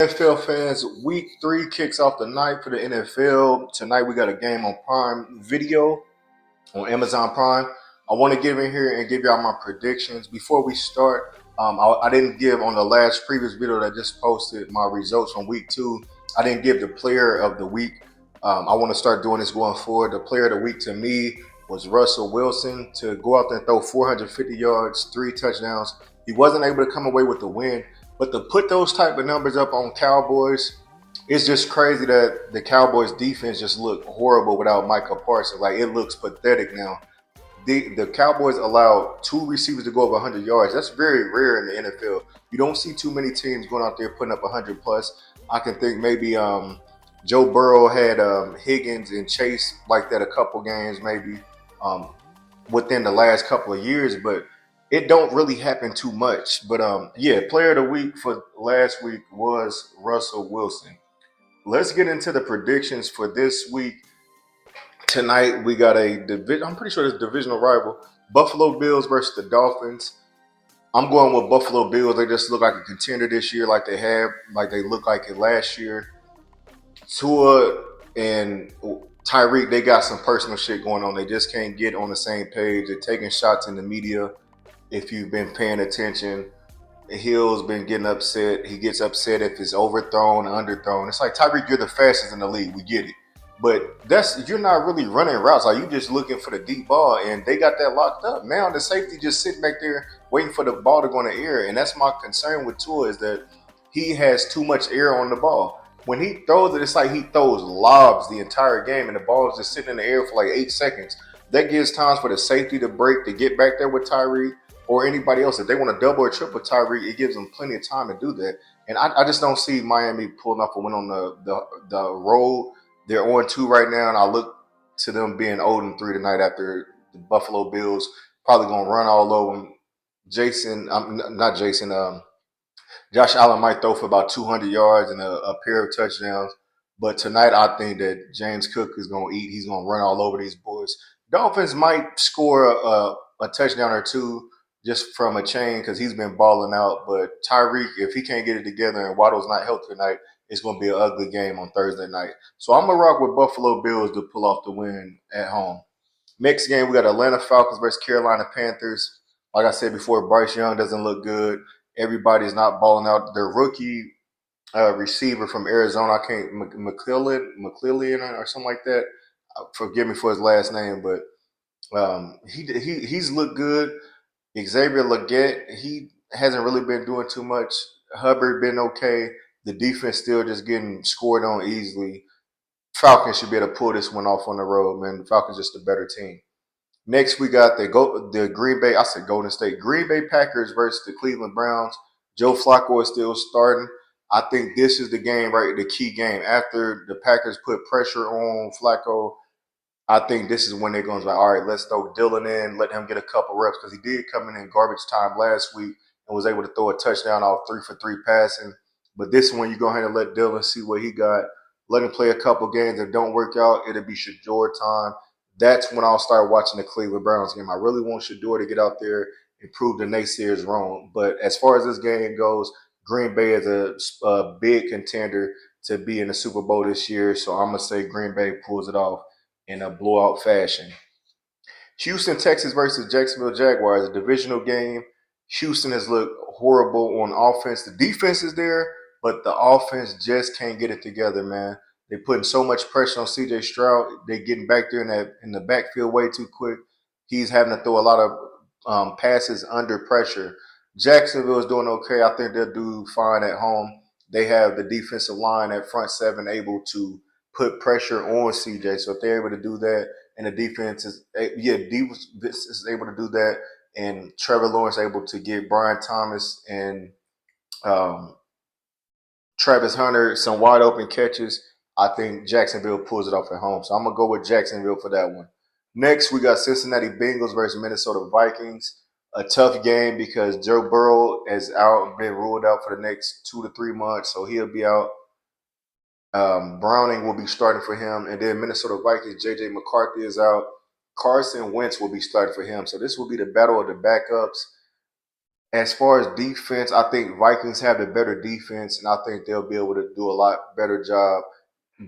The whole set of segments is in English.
NFL fans, week 3 kicks off the night for the NFL. Tonight we got a game on Prime Video on Amazon Prime. I want to get in here and give y'all my predictions. Before we start, I didn't give on the last previous video that I just posted my results from week 2. I didn't give the player of the week. I want to start doing this going forward. The player of the week to me was Russell Wilson to go out there and throw 450 yards, 3 touchdowns. He wasn't able to come away with the win, but to put those type of numbers up on Cowboys, it's just crazy that the Cowboys defense just looked horrible without Micah Parsons. Like, it looks pathetic now. The Cowboys allowed 2 receivers to go over 100 yards. That's very rare in the NFL. You don't see too many teams going out there putting up 100 plus. I can think maybe Joe Burrow had Higgins and Chase like that a couple games maybe um, within the last couple of years, but it don't really happen too much. But yeah, player of the week for last week was Russell Wilson. Let's get into the predictions for this week. Tonight we got a division. I'm pretty sure it's a divisional rival. Buffalo Bills versus the Dolphins. I'm going with Buffalo Bills. They just look like a contender this year, like they looked like it last year. Tua and Tyreek, they got some personal shit going on. They just can't get on the same page. They're taking shots in the media. If you've been paying attention, Hill's been getting upset. He gets upset if it's overthrown, underthrown. It's like, Tyreek, you're the fastest in the league. We get it. But you're not really running routes. Like, you just looking for the deep ball, and they got that locked up. Now the safety just sitting back there waiting for the ball to go in the air. And that's my concern with Tua, is that he has too much air on the ball. When he throws it, it's like he throws lobs the entire game, and the ball is just sitting in the air for like 8 seconds. That gives times for the safety to break, to get back there with Tyreek or anybody else. If they want to double or triple Tyreek, it gives them plenty of time to do that. And I just don't see Miami pulling off a win on the road. They're 0-2 right now, and I look to them being 0-3 tonight after the Buffalo Bills probably going to run all over them. Josh Allen might throw for about 200 yards and a pair of touchdowns. But tonight, I think that James Cook is going to eat. He's going to run all over these boys. Dolphins might score a touchdown or two just from a chain because he's been balling out. But Tyreek, if he can't get it together and Waddle's not healthy tonight, it's going to be an ugly game on Thursday night. So I'm going to rock with Buffalo Bills to pull off the win at home. Next game, we got Atlanta Falcons versus Carolina Panthers. Like I said before, Bryce Young doesn't look good. Everybody's not balling out. Their rookie receiver from Arizona, I can't, McClellan or something like that. Forgive me for his last name, but he's looked good. Xavier Legette, he hasn't really been doing too much. Hubbard been okay. The defense still just getting scored on easily. Falcons should be able to pull this one off on the road, man. The Falcons just a better team. Next, we got the Green Bay. I said Golden State. Green Bay Packers versus the Cleveland Browns. Joe Flacco is still starting. I think this is the game, right? The key game. After the Packers put pressure on Flacco, I think this is when they're going to be like, all right, let's throw Dylan in, let him get a couple reps, because he did come in garbage time last week and was able to throw a touchdown off 3-for-3 passing. But this one, you go ahead and let Dylan see what he got. Let him play a couple games. If it don't work out, it'll be Shador time. That's when I'll start watching the Cleveland Browns game. I really want Shador to get out there and prove the naysayers wrong. But as far as this game goes, Green Bay is a big contender to be in the Super Bowl this year. So I'm going to say Green Bay pulls it off in a blowout fashion. Houston, Texas versus Jacksonville Jaguars, a divisional game. Houston has looked horrible on offense. The defense is there, but the offense just can't get it together, man. They're putting so much pressure on C.J. Stroud. They're getting back there in the backfield way too quick. He's having to throw a lot of passes under pressure. Jacksonville is doing okay. I think they'll do fine at home. They have the defensive line at front seven able to put pressure on CJ. So if they're able to do that, and the defense is defense is able to do that, and Trevor Lawrence able to get Brian Thomas and um, Travis Hunter some wide open catches, I think Jacksonville pulls it off at home. So I'm gonna go with Jacksonville for that one. Next, we got Cincinnati Bengals versus Minnesota Vikings. A tough game because Joe Burrow has been ruled out for the next 2 to 3 months, so he'll be out. Browning will be starting for him, and then Minnesota Vikings, J.J. McCarthy is out. Carson Wentz will be starting for him. So this will be the battle of the backups. As far as defense, I think Vikings have the better defense, and I think they'll be able to do a lot better job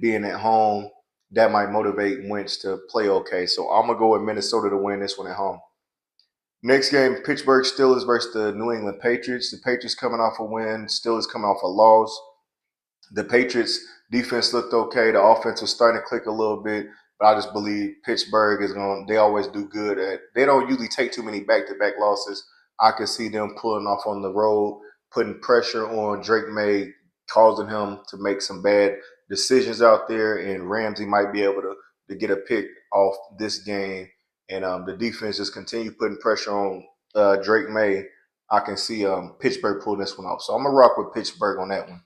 being at home. That might motivate Wentz to play okay. So I'm gonna go with Minnesota to win this one at home. Next game, Pittsburgh Steelers versus the New England Patriots. The Patriots coming off a win, Steelers coming off a loss. The Patriots defense looked okay. The offense was starting to click a little bit, but I just believe Pittsburgh is going. They always do good at. They don't usually take too many back-to-back losses. I could see them pulling off on the road, putting pressure on Drake May, causing him to make some bad decisions out there, and Ramsey might be able to get a pick off this game. And the defense just continue putting pressure on Drake May. I can see Pittsburgh pulling this one off. So I'm gonna rock with Pittsburgh on that one.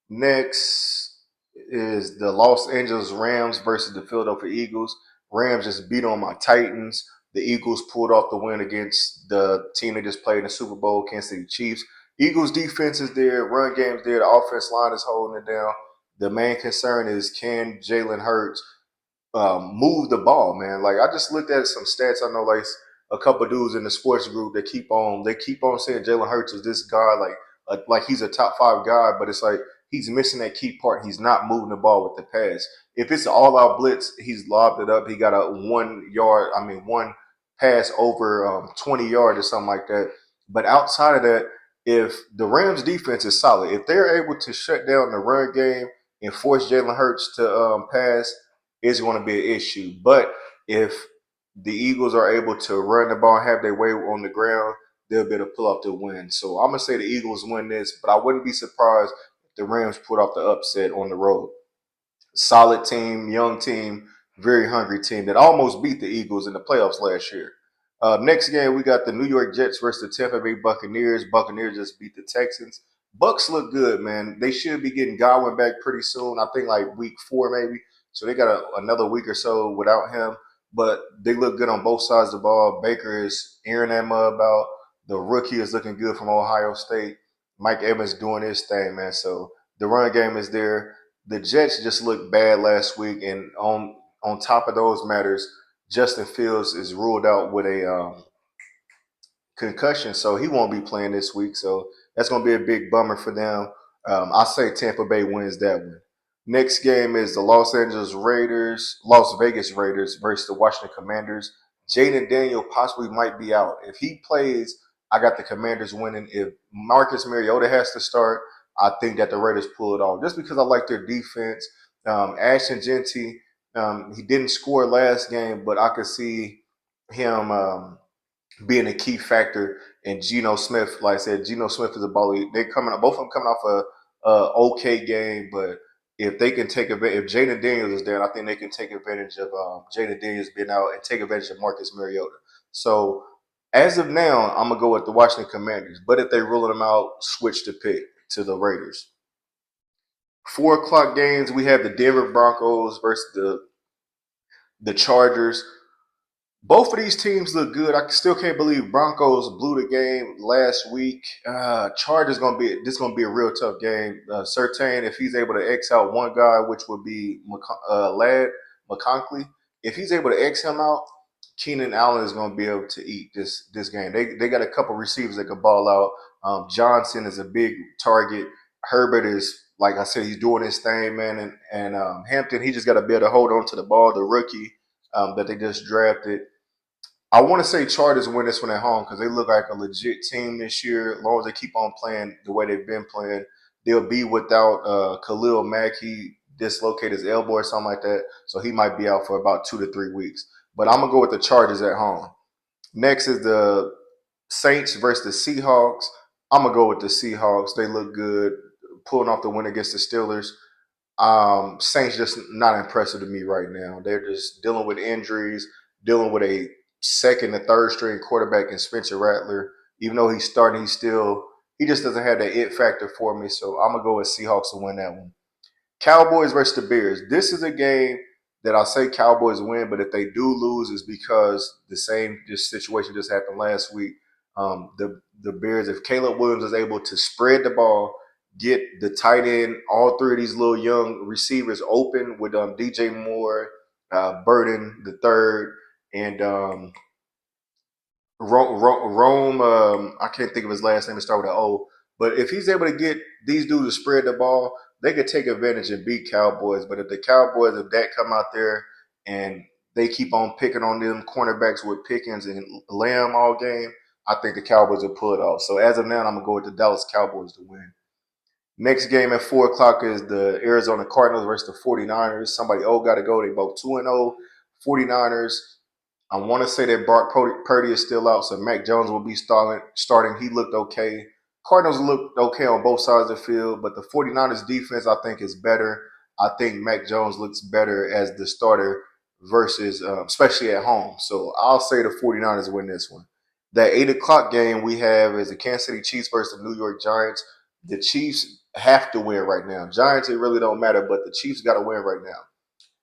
Next is the Los Angeles Rams versus the Philadelphia Eagles. Rams just beat on my Titans. The Eagles pulled off the win against the team that just played in the Super Bowl, Kansas City Chiefs. Eagles defense is there, run game's there, the offense line is holding it down. The main concern is can Jalen Hurts move the ball, man. Like I just looked at some stats. I know like a couple of dudes in the sports group that keep on saying Jalen Hurts is this guy like he's a top five guy, but it's like he's missing that key part. He's not moving the ball with the pass. If it's an all out blitz, he's lobbed it up. He got a 1 yard, one pass over 20 yards or something like that. But outside of that, if the Rams defense is solid, if they're able to shut down the run game and force Jalen Hurts to pass, is going to be an issue. But if the Eagles are able to run the ball and have their way on the ground, they'll be able to pull off the win. So I'm going to say the Eagles win this, but I wouldn't be surprised if the Rams put off the upset on the road. Solid team, young team, very hungry team that almost beat the Eagles in the playoffs last year. Next game, we got the New York Jets versus the Tampa Bay Buccaneers. Buccaneers just beat the Texans. Bucks look good, man. They should be getting Godwin back pretty soon. I think like week 4 maybe. So they got another week or so without him. But they look good on both sides of the ball. Baker is airing that mud about. The rookie is looking good from Ohio State. Mike Evans doing his thing, man. So the run game is there. The Jets just looked bad last week, and on top of those matters, Justin Fields is ruled out with a concussion, so he won't be playing this week. So that's going to be a big bummer for them. I say Tampa Bay wins that one. Next game is the Las Vegas Raiders versus the Washington Commanders. Jaden Daniel possibly might be out. If he plays, I got the Commanders winning. If Marcus Mariota has to start, I think that the Raiders pull it off. Just because I like their defense. Ashton Genty, he didn't score last game, but I could see him being a key factor. And Geno Smith, like I said, Geno Smith is a baller. They coming up, both of them coming off a okay game, but if they can take advantage, if Jaden Daniels is there, I think they can take advantage of Jaden Daniels being out and take advantage of Marcus Mariota. So as of now, I'm gonna go with the Washington Commanders. But if they rule them out, switch the pick to the Raiders. 4 o'clock games, we have the Denver Broncos versus the Chargers. Both of these teams look good. I still can't believe Broncos blew the game last week. Chargers gonna be a real tough game. Certain if he's able to X out one guy, which would be Lad McConkey. If he's able to X him out, Keenan Allen is gonna be able to eat this game. They got a couple receivers that can ball out. Johnson is a big target. Herbert is like I said, he's doing his thing, man. And Hampton, he just got to be able to hold on to the ball. The rookie that they just drafted. I want to say Chargers win this one at home because they look like a legit team this year. As long as they keep on playing the way they've been playing, they'll be without Khalil Mack. He dislocated his elbow or something like that, so he might be out for about 2 to 3 weeks. But I'm gonna go with the Chargers at home. Next is the Saints versus the Seahawks. I'm gonna go with the Seahawks. They look good, pulling off the win against the Steelers. Saints just not impressive to me right now. They're just dealing with injuries, dealing with a second and third string quarterback in Spencer Rattler. Even though he's starting, he just doesn't have that it factor for me. So I'm gonna go with Seahawks to win that one. Cowboys versus the Bears. This is a game that I'll say Cowboys win, but if they do lose, it's because the same just situation just happened last week. The Bears, if Caleb Williams is able to spread the ball, get the tight end, all three of these little young receivers open with DJ Moore, Burden the third, and Rome, I can't think of his last name. It start with an O. But if he's able to get these dudes to spread the ball, they could take advantage and beat Cowboys. But if the Cowboys, if that come out there and they keep on picking on them cornerbacks with Pickens and Lamb all game, I think the Cowboys will pull it off. So as of now, I'm gonna go with the Dallas Cowboys to win. Next game at 4 o'clock is the Arizona Cardinals versus the 49ers. Somebody old got to go. They both 2-0. 49ers. I want to say that Brock Purdy is still out, so Mac Jones will be starting. He looked okay. Cardinals looked okay on both sides of the field, but the 49ers defense, I think, is better. I think Mac Jones looks better as the starter versus, especially at home. So I'll say the 49ers win this one. That 8 o'clock game we have is the Kansas City Chiefs versus the New York Giants. The Chiefs have to win right now. Giants, it really don't matter, but the Chiefs got to win right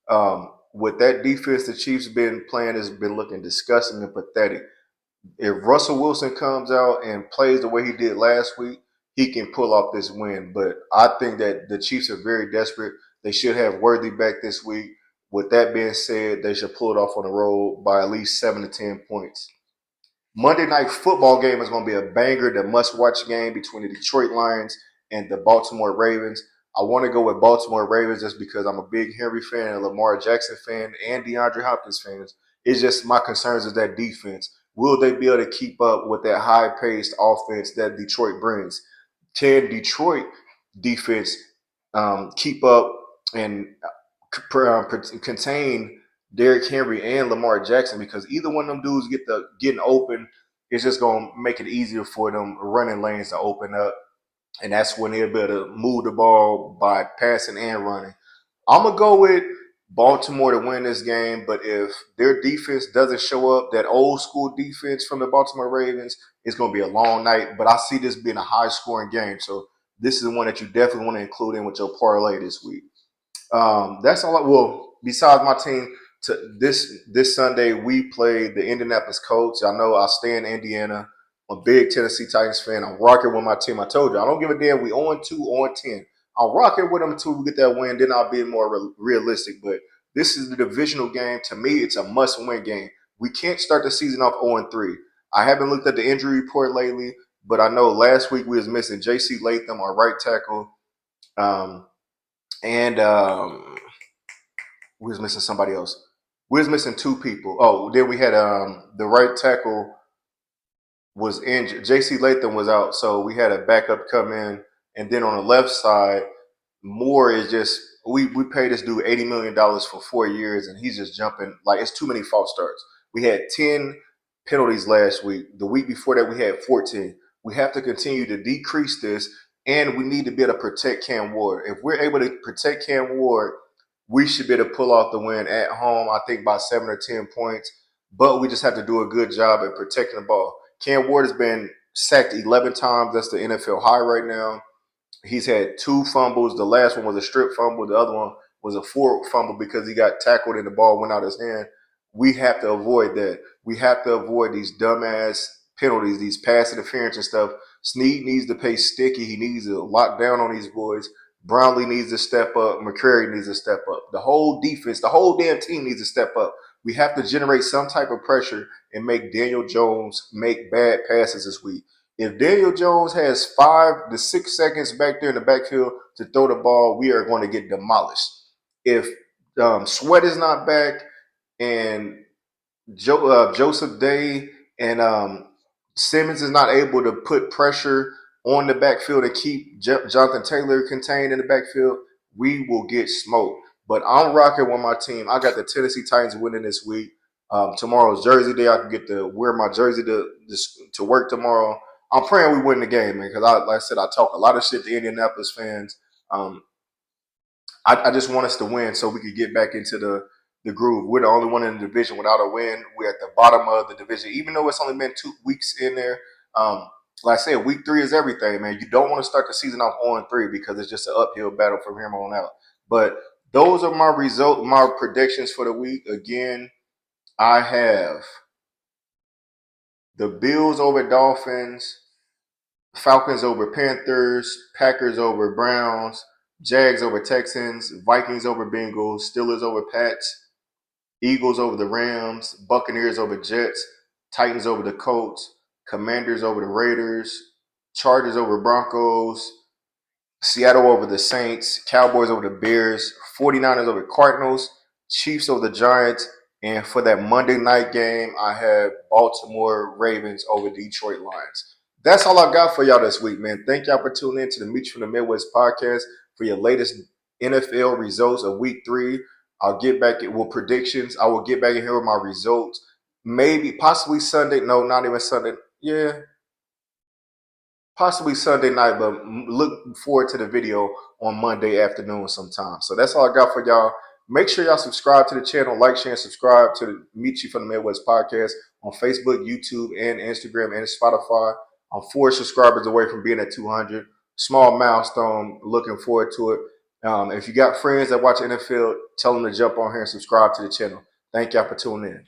now. With that defense the Chiefs been playing has been looking disgusting and pathetic. If Russell Wilson comes out and plays the way he did last week, he can pull off this win. But I think that the Chiefs are very desperate. They should have Worthy back this week. With that being said, they should pull it off on the road by at least 7 to 10 points. Monday night football game is going to be a banger, the must-watch game between the Detroit Lions and the Baltimore Ravens. I want to go with Baltimore Ravens just because I'm a big Henry fan and a Lamar Jackson fan and DeAndre Hopkins fans. It's just my concerns is that defense. Will they be able to keep up with that high-paced offense that Detroit brings? Can Detroit defense keep up and contain Derrick Henry and Lamar Jackson? Because either one of them dudes getting open, it's just gonna make it easier for them running lanes to open up, and that's when they'll be able to move the ball by passing and running. I'm gonna go with Baltimore to win this game, but if their defense doesn't show up, that old school defense from the Baltimore Ravens, it's gonna be a long night. But I see this being a high scoring game, so this is the one that you definitely want to include in with your parlay this week. That's all. Well, besides my team, to this Sunday we play the Indianapolis Colts. I know I stay in Indiana. I'm a big Tennessee Titans fan. I'm rocking with my team. I told you I don't give a damn. We 0-2, 0-10. I'll rock it with them until we get that win. Then I'll be more realistic. But this is the divisional game. To me, it's a must-win game. We can't start the season off 0-3. I haven't looked at the injury report lately, but I know last week we was missing J.C. Latham, our right tackle. And we was missing somebody else. We was missing two people. Oh, then we had the right tackle was injured. J.C. Latham was out, so we had a backup come in. And then on the left side, Moore is just we paid this dude $80 million for 4 years, and he's just jumping like it's too many false starts. We had 10 penalties last week. The week before that, we had 14. We have to continue to decrease this, and we need to be able to protect Cam Ward. If we're able to protect Cam Ward, we should be able to pull off the win at home. I think by 7 or 10 points, but we just have to do a good job at protecting the ball. Cam Ward has been sacked 11 times. That's the NFL high right now. He's had two fumbles. The last one was a strip fumble. The other one was a forward fumble because he got tackled and the ball went out of his hand. We have to avoid that. We have to avoid these dumbass penalties, these pass interference and stuff. Snead needs to pay sticky. He needs to lock down on these boys. Brownlee needs to step up. McCrary needs to step up. The whole defense, the whole damn team needs to step up. We have to generate some type of pressure and make Daniel Jones make bad passes this week. If Daniel Jones has 5 to 6 seconds back there in the backfield to throw the ball, we are going to get demolished. If Sweat is not back and Joseph Day and Simmons is not able to put pressure on the backfield and keep Jonathan Taylor contained in the backfield, we will get smoked. But I'm rocking with my team. I got the Tennessee Titans winning this week. Tomorrow's Jersey Day. I can get to wear my jersey to work tomorrow. I'm praying we win the game, man, because like I said, I talk a lot of shit to Indianapolis fans. Um, I just want us to win so we could get back into the groove. We're the only one in the division without a win. We're at the bottom of the division, even though it's only been 2 weeks in there. Like I said, week 3 is everything, man. You don't want to start the season off 0-3 because it's just an uphill battle from here on out. But those are my predictions for the week. Again, I have the Bills over Dolphins, Falcons over Panthers, Packers over Browns, Jags over Texans, Vikings over Bengals, Steelers over Pats, Eagles over the Rams, Buccaneers over Jets, Titans over the Colts, Commanders over the Raiders, Chargers over Broncos, Seattle over the Saints, Cowboys over the Bears, 49ers over the Cardinals, Chiefs over the Giants, and for that Monday night game, I have Baltimore Ravens over Detroit Lions. That's all I got for y'all this week, man. Thank y'all for tuning in to the Mechee from the Midwest podcast for your latest NFL results of week 3. I'll get back with predictions. I will get back in here with my results. Maybe, possibly Sunday. No, not even Sunday. Yeah, possibly Sunday night, but look forward to the video on Monday afternoon sometime. So that's all I got for y'all. Make sure y'all subscribe to the channel, like, share, and subscribe to the Mechee from the Midwest podcast on Facebook, YouTube, and Instagram, and Spotify. I'm 4 subscribers away from being at 200. Small milestone. Looking forward to it. If you got friends that watch NFL, tell them to jump on here and subscribe to the channel. Thank y'all for tuning in.